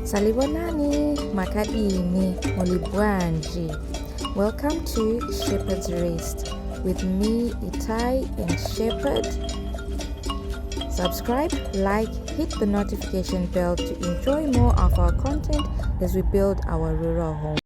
Salibonani, Makadini, Molibwanji. Welcome to Shepherd's Rest with me, Itai and Shepherd. Subscribe, like, hit the notification bell to enjoy more of our content as we build our rural home.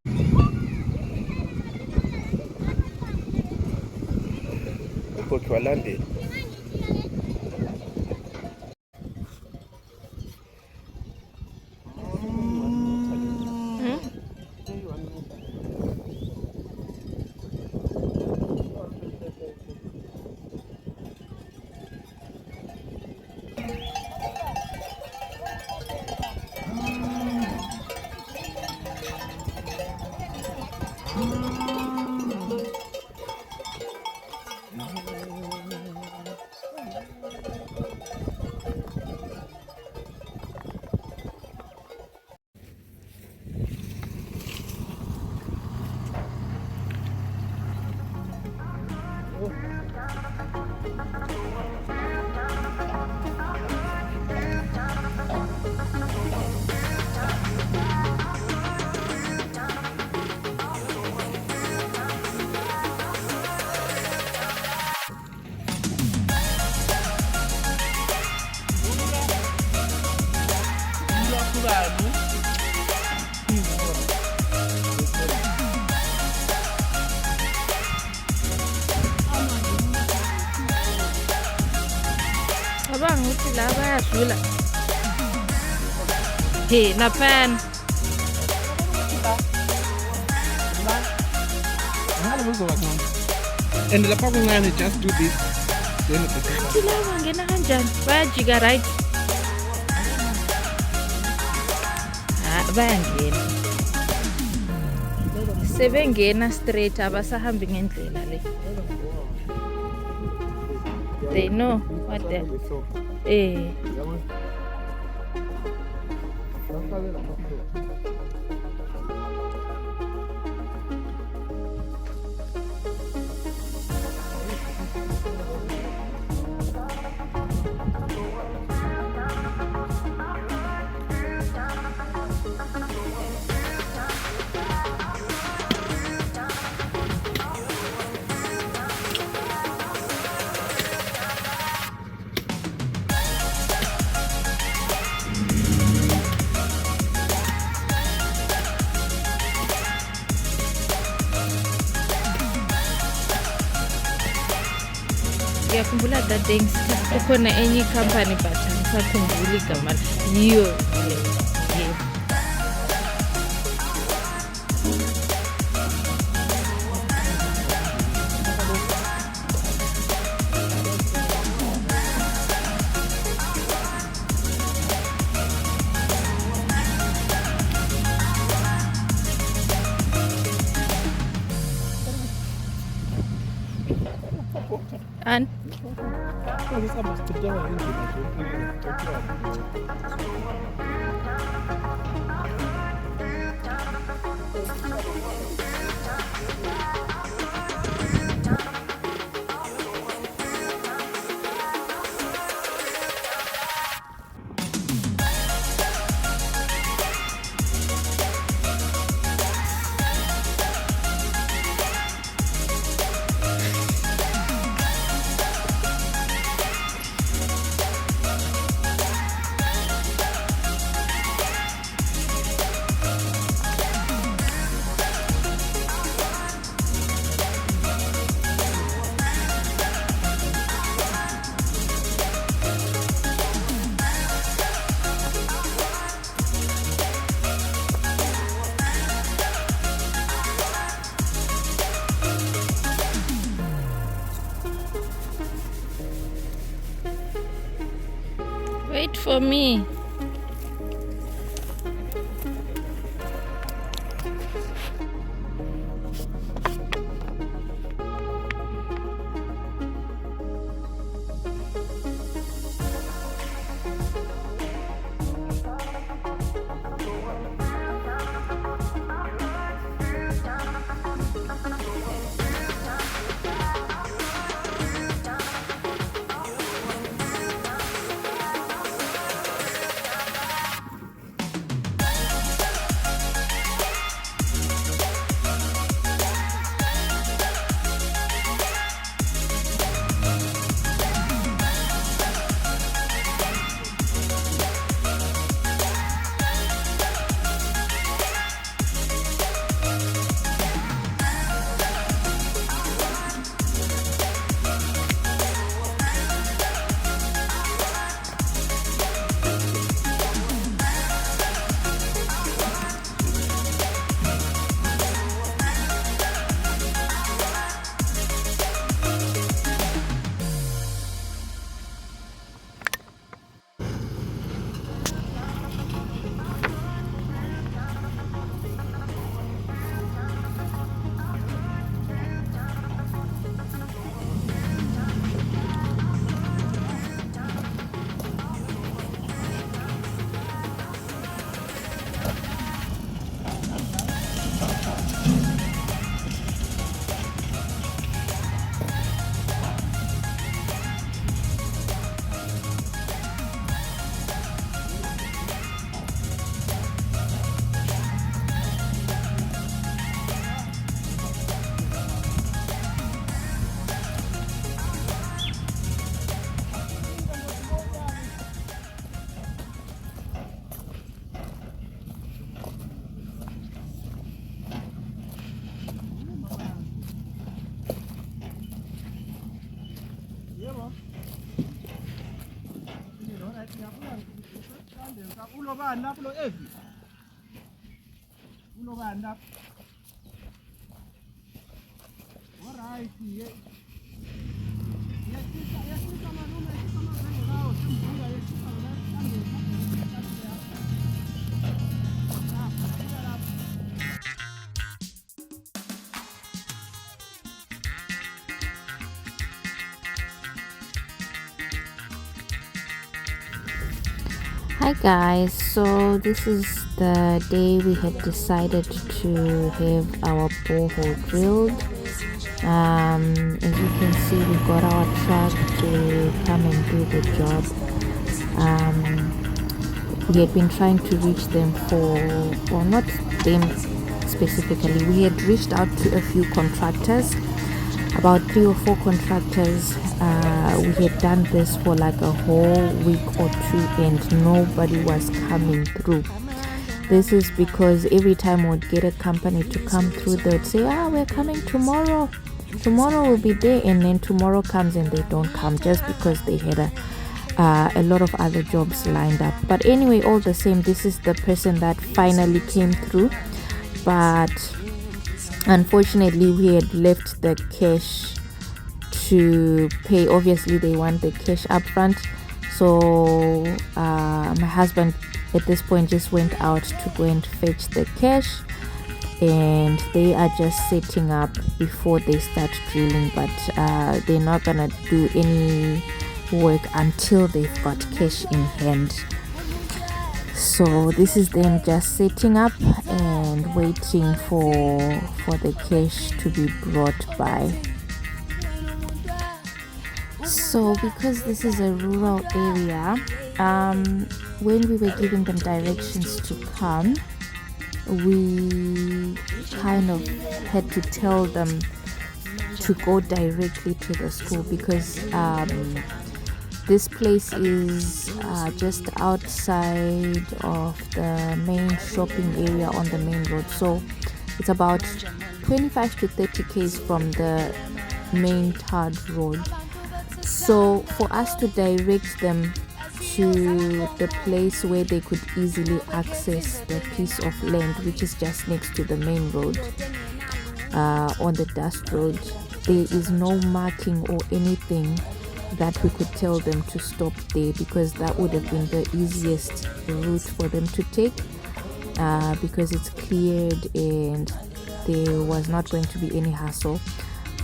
Abang uti laba ya sula. Hey, na fan. And the papa man just do this. Then Sila ngena kanjan. Ba jiga right. Bangena. Sebengena straight abasahambi ngendlela le. They know what they Kumbula that things kukhona enye company but angisakhumbuli igama yiyo le. And wait for me. Hi guys, so this is the day we had decided to have our borehole drilled. As you can see, we got our truck to come and do the job. We had been trying to reach them well, not them specifically, we had reached out to a few contractors, about 3 or 4 contractors. We had done this for like a whole week or 2 and nobody was coming through. This is because every time we'd get a company to come through, they'd say, we're coming tomorrow we'll be there, and then tomorrow comes and they don't come just because they had a lot of other jobs lined up. But anyway, all the same, this is the person that finally came through, but unfortunately we had left the cash to pay. Obviously they want the cash up front, so my husband at this point just went out to go and fetch the cash, and they are just setting up before they start drilling, but they're not gonna do any work until they've got cash in hand. So this is them just setting up and waiting for the cash to be brought by. So because this is a rural area, when we were giving them directions to come, we kind of had to tell them to go directly to the school, because this place is just outside of the main shopping area on the main road. So it's about 25 to 30 km from the main tarred road. So for us to direct them to the place where they could easily access the piece of land which is just next to the main road, on the dust road, there is no marking or anything that we could tell them to stop there, because that would have been the easiest route for them to take, because it's cleared and there was not going to be any hassle,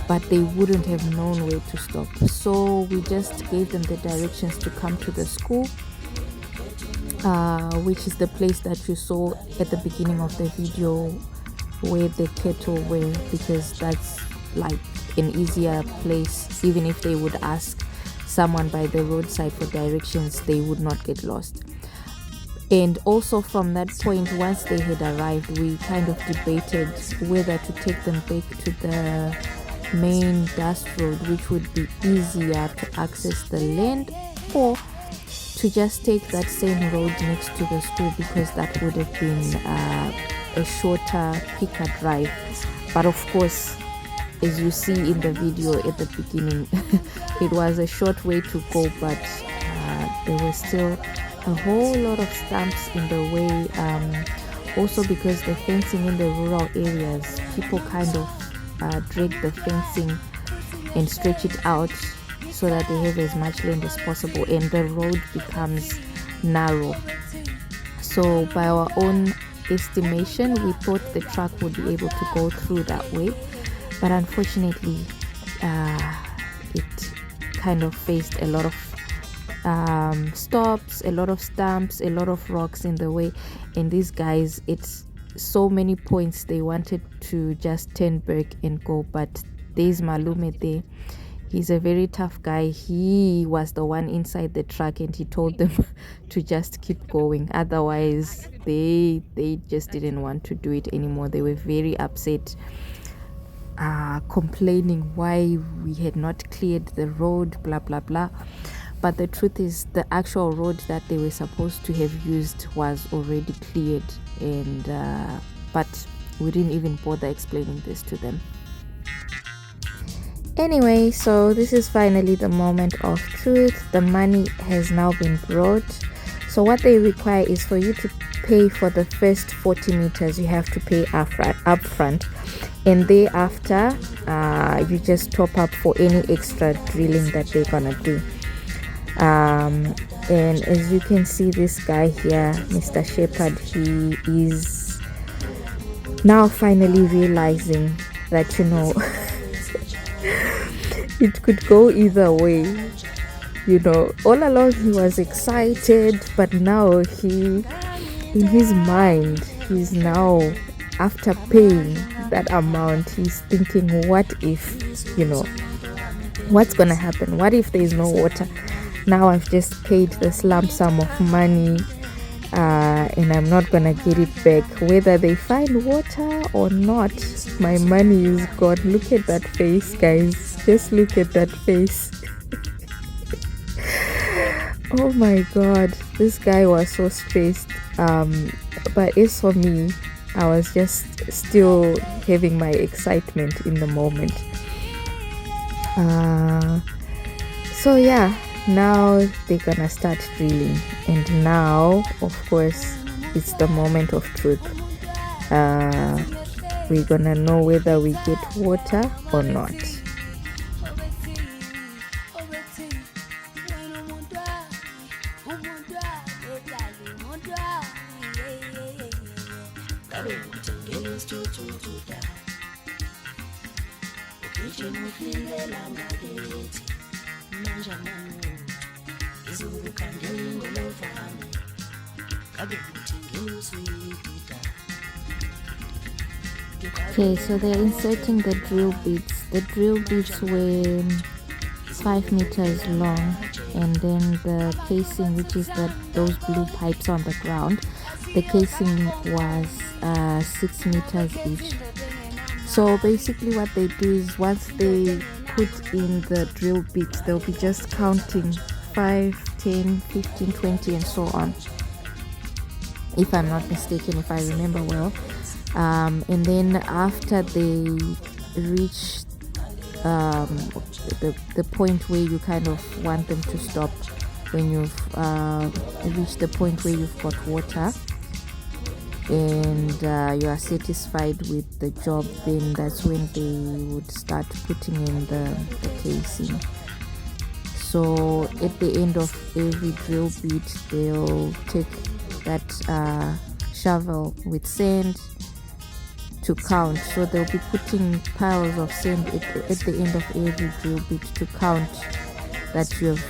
but they wouldn't have known where to stop. So we just gave them the directions to come to the school, which is the place that you saw at the beginning of the video where the cattle were, because that's like an easier place. Even if they would ask someone by the roadside for directions, they would not get lost. And also from that point, once they had arrived, we kind of debated whether to take them back to the main dust road, which would be easier to access the land, or to just take that same road next to the school, because that would have been a shorter, quicker drive. But of course, as you see in the video at the beginning, it was a short way to go, but there were still a whole lot of stumps in the way, also because the fencing in the rural areas, people kind of drag the fencing and stretch it out so that they have as much land as possible, and the road becomes narrow. So by our own estimation, we thought the truck would be able to go through that way, but unfortunately it kind of faced a lot of stops, a lot of stumps, a lot of rocks in the way, and these guys, it's so many points they wanted to just turn back and go. But there's Malume there, he's a very tough guy. He was the one inside the truck and he told them to just keep going, otherwise they just didn't want to do it anymore. They were very upset, complaining why we had not cleared the road, blah blah blah. But the truth is, the actual road that they were supposed to have used was already cleared, and but we didn't even bother explaining this to them. Anyway, so this is finally the moment of truth. The money has now been brought. So what they require is for you to pay for the first 40 meters. You have to pay upfront, and thereafter you just top up for any extra drilling that they're gonna do. And as you can see, this guy here, Mr. Shepherd, he is now finally realizing that, you know, it could go either way. You know, all along he was excited, but now in his mind, he's now, after paying that amount, he's thinking, what if, you know, what's gonna happen? What if there's no water? Now I've just paid this lump sum of money, and I'm not gonna get it back. Whether they find water or not, my money is gone. Look at that face, guys. Just look at that face. Oh my god, this guy was so stressed. But as for me, I was just still having my excitement in the moment. So yeah, now they're gonna start drilling, and now of course it's the moment of truth. We're gonna know whether we get water or not. Okay, so they're inserting the drill bits. The drill bits were 5 meters long, and then the casing, which is those blue pipes on the ground, the casing was 6 meters each. So basically what they do is, once they put in the drill bits, they'll be just counting 5, 10, 15, 20 and so on, if I'm not mistaken, if I remember well. And then after they reach the point where you kind of want them to stop, when you've reached the point where you've got water and you are satisfied with the job, then that's when they would start putting in the casing. So at the end of every drill bit, they'll take that shovel with sand to count. So they'll be putting piles of sand at the end of every drill bit to count that you've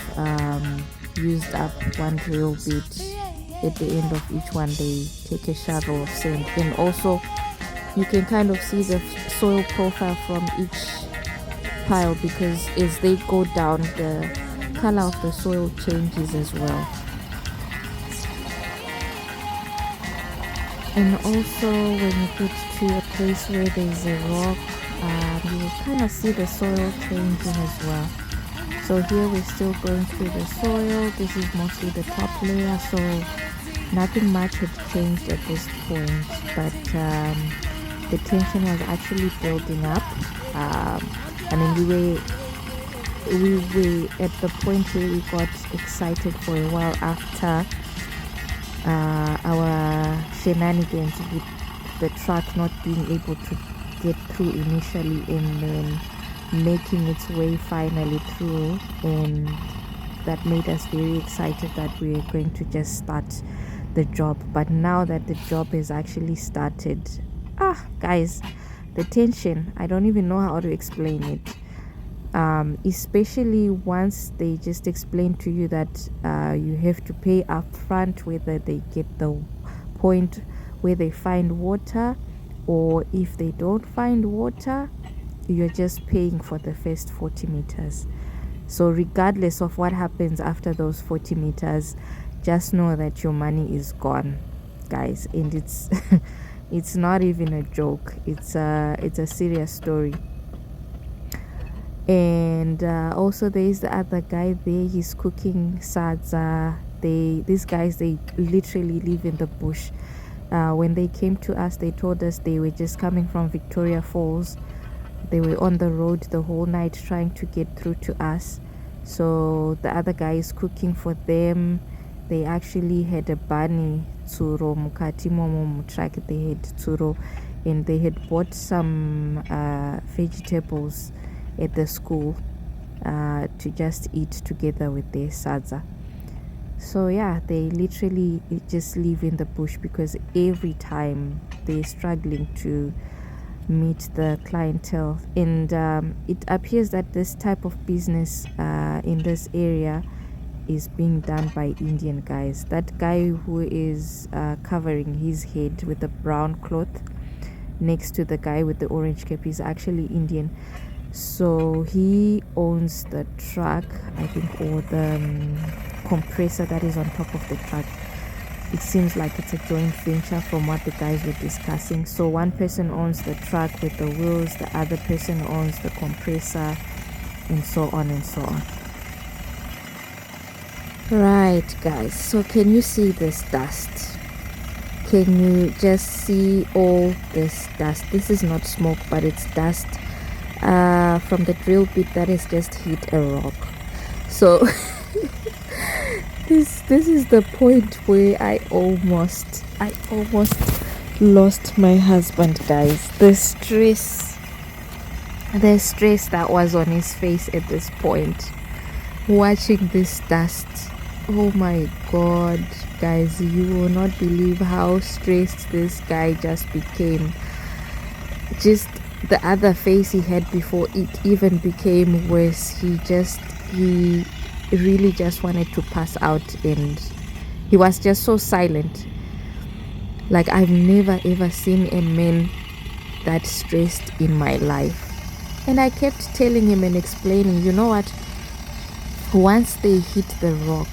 used up one drill bit. At the end of each one, they take a shovel of sand, and also you can kind of see the soil profile from each pile, because as they go down, the color of the soil changes as well. And also when you get to a place where there's a rock, you will kind of see the soil changing as well. So here we're still going through the soil. This is mostly the top layer, so nothing much had changed at this point, but the tension was actually building up. I mean, we were at the point where we got excited for a while after our shenanigans with the truck not being able to get through initially, and then making its way finally through, and that made us very excited that we were going to just start the job. But now that the job has actually started, guys, the tension, I don't even know how to explain it. Especially once they just explain to you that you have to pay up front, whether they get the point where they find water, or if they don't find water, you're just paying for the first 40 meters. So regardless of what happens after those 40 meters, just know that your money is gone, guys. And it's it's not even a joke. It's a serious story. And also there's the other guy there, he's cooking sadza. These guys, they literally live in the bush. When they came to us, they told us they were just coming from Victoria Falls. They were on the road the whole night trying to get through to us. So the other guy is cooking for them, they actually had a bunny tsuro mukati momo mutruck. They had tsuro, and they had bought some vegetables at the school to just eat together with their sadza. So yeah, they literally just live in the bush because every time they're struggling to meet the clientele. And it appears that this type of business in this area is being done by Indian guys. That guy who is covering his head with a brown cloth next to the guy with the orange cap is actually Indian. So he owns the truck, I think, or the compressor that is on top of the truck. It seems like it's a joint venture from what the guys were discussing. So one person owns the truck with the wheels, the other person owns the compressor, and so on and so on. Right, guys, so can you see this dust? Can you just see all this dust? This is not smoke, but it's dust from the drill bit that has just hit a rock. So this is the point where I almost lost my husband, guys. The stress that was on his face at this point, watching this dust. Oh my god, guys, you will not believe how stressed this guy just became. Just the other face he had before it even became worse. He really just wanted to pass out, and he was just so silent. Like, I've never ever seen a man that stressed in my life. And I kept telling him and explaining, you know what, once they hit the rock,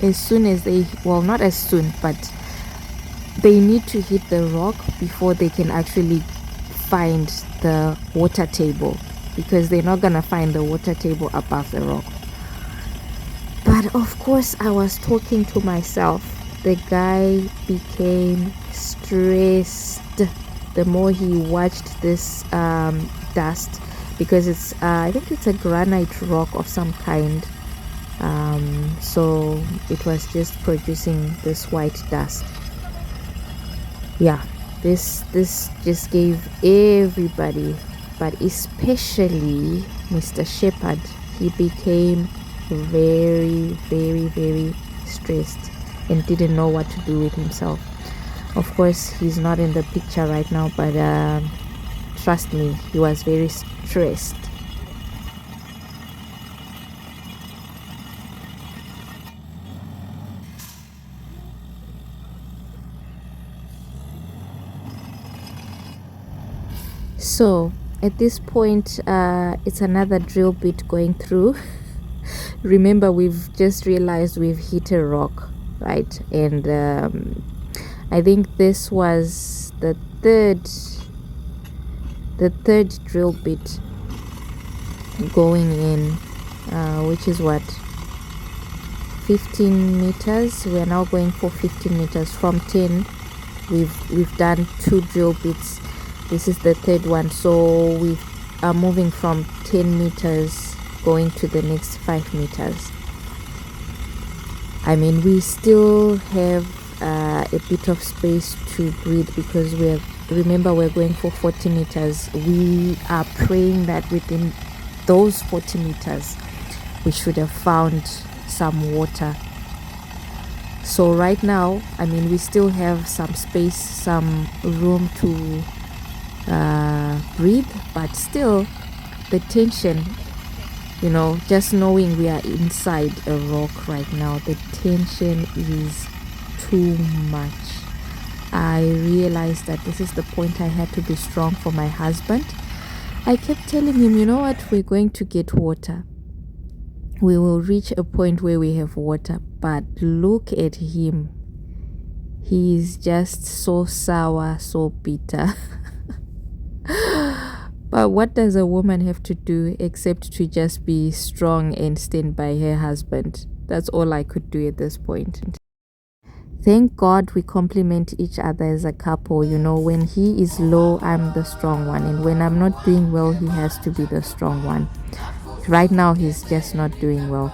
as soon as they, well, not as soon, but they need to hit the rock before they can actually find the water table, because they're not gonna find the water table above the rock. But of course, I was talking to myself. The guy became stressed the more he watched this dust, because it's I think it's a granite rock of some kind. So it was just producing this white dust. Yeah, this just gave everybody, but especially Mr. Shepherd, he became very, very, very stressed and didn't know what to do with himself. Of course, he's not in the picture right now, but trust me, he was very stressed. So at this point, it's another drill bit going through. Remember, we've just realized we've hit a rock, right? And I think this was the third drill bit going in, which is what, 15 meters. We are now going for 15 meters from 10. We've done 2 drill bits. This is the third one, so we are moving from 10 meters going to the next 5 meters. I mean, we still have a bit of space to breathe, because remember, we're going for 40 meters. We are praying that within those 40 meters we should have found some water. So right now, I mean, we still have some space, some room to breathe, but still the tension, you know, just knowing we are inside a rock right now, the tension is too much. I realized that this is the point I had to be strong for my husband. I kept telling him, you know what, we're going to get water. We will reach a point where we have water. But look at him. He is just so sour, so bitter. But what does a woman have to do except to just be strong and stand by her husband? That's all I could do at this point. Thank God we complement each other as a couple. You know, when he is low, I'm the strong one. And when I'm not doing well, he has to be the strong one. Right now, he's just not doing well.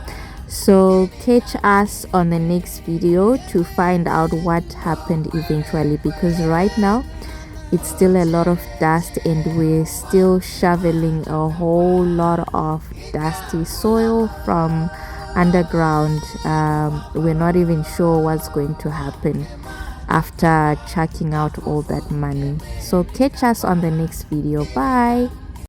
So catch us on the next video to find out what happened eventually, because right now it's still a lot of dust and we're still shoveling a whole lot of dusty soil from underground. We're not even sure what's going to happen after chucking out all that money. So catch us on the next video. Bye.